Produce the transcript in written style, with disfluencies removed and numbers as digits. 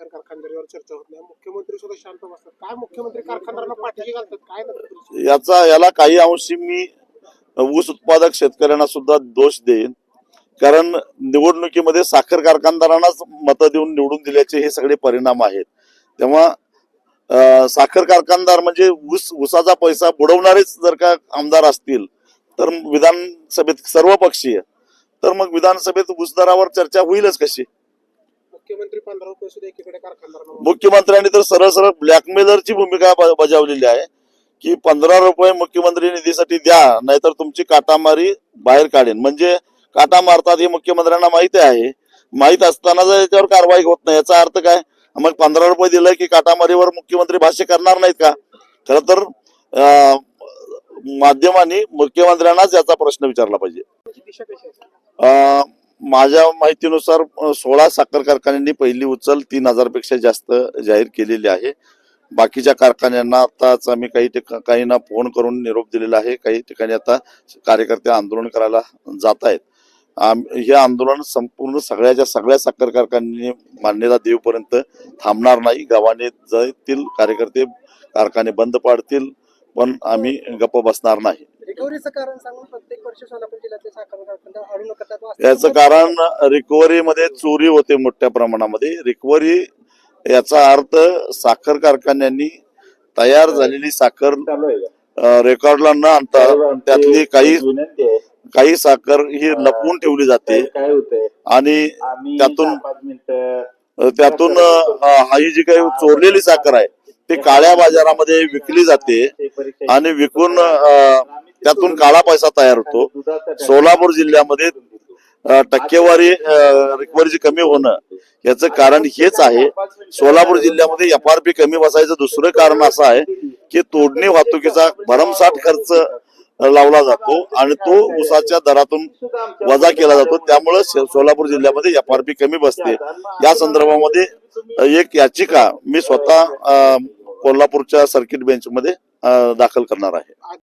साखर कारखानदारीवर चर्चा होत नाही, मुख्यमंत्री सुद्धा शांत बसतात, काय मुख्यमंत्री कारखानदारांना पाठीशी घालतात, काय नक्की? याला काही अंशी मी ऊस उत्पादक शेतकऱ्यांना सुद्धा दोष देईन, कारण निवडणुकीमध्ये साखर कारखानदारांनाच मतं देऊन निवडून दिल्याचे हे सगळे परिणाम आहेत. तेव्हा साखर कारखानदार म्हणजे ऊसाचा पैसा बुडवणारेच जर का आमदार असतील तर विधानसभेत सर्वपक्षीय, तर मग विधानसभेत ऊस दरावर चर्चा होईलच कशी? मुख्यमंत्री 15 रुपये सुद्धा एकीकडे कारखानदारांना मुख्यमंत्र्यांनी तर सरळ सरळ ब्लॅकमेलरची भूमिका बजावलेली आहे की 15 रुपये मुख्यमंत्री निधीसाठी द्या, नाहीतर तुमची काटामारी बाहेर काढेन. म्हणजे काटा मारतात हे मुख्यमंत्र्यांना माहिती आहे. माहित असताना जर याच्यावर कारवाई होत नाही, याचा अर्थ काय? मग 15 रुपये दिलं की काटामारीवर मुख्यमंत्री भाष्य करणार नाहीत का? खर तर माध्यमांनी मुख्यमंत्र्यांनाच याचा प्रश्न विचारला पाहिजे. दिशा कशी आहे? माझ्या माहितीनुसार 16 साखर कारखान्यांनी पहिली उचल 3000 पेक्षा जास्त जाहीर केलेली आहे. बाकीच्या कारखान्यांना आताच आम्ही काहींना फोन करून निरोप दिलेला आहे. काही ठिकाणी आता कार्यकर्ते आंदोलन करायला जात आहेत. हे आंदोलन संपूर्ण सगळ्या साखर कारखान्यांनी मान्यता देऊपर्यंत थांबणार नाही. गावाने जातील, कार्यकर्ते कारखाने बंद पाडतील, पण आम्ही गप्प बसणार नाही. रिकव्हरीचं कारण सांगून प्रत्येक वर्षी सोलापूर जिल्ह्यातले साखर कारखानदार अडवणूक करतात. याचं कारण रिकव्हरीमध्ये चोरी होते मोठ्या प्रमाणामध्ये. रिकव्हरी याचा अर्थ साखर कारखान्यांनी तयार झालेली साखर रेकॉर्डला न आणता त्यातली काही साखर ही लपवून ठेवली जाते आणि त्यातून ही जी काही चोरलेली साखर आहे ती काळ्या बाजारामध्ये विकली जाते आणि विकून त्यातून काळा पैसा तयार होतो. सोलापूर जिल्ह्यामध्ये टक्केवारी रिकव्हरीची कमी होणं याचं कारण हेच आहे. सोलापूर जिल्ह्यामध्ये FRP कमी बसायचं दुसरं कारण असं आहे की तोडणी वाहतुकीचा भरमसाठ खर्च लावला जातो आणि तो ऊसाच्या दरातून वजा केला जातो. त्यामुळे सोलापूर जिल्ह्यामध्ये FRP कमी बसते. या संदर्भामध्ये एक याचिका मी स्वतः कोल्हापूरच्या सर्किट बेंचमध्ये दाखल करणार आहे.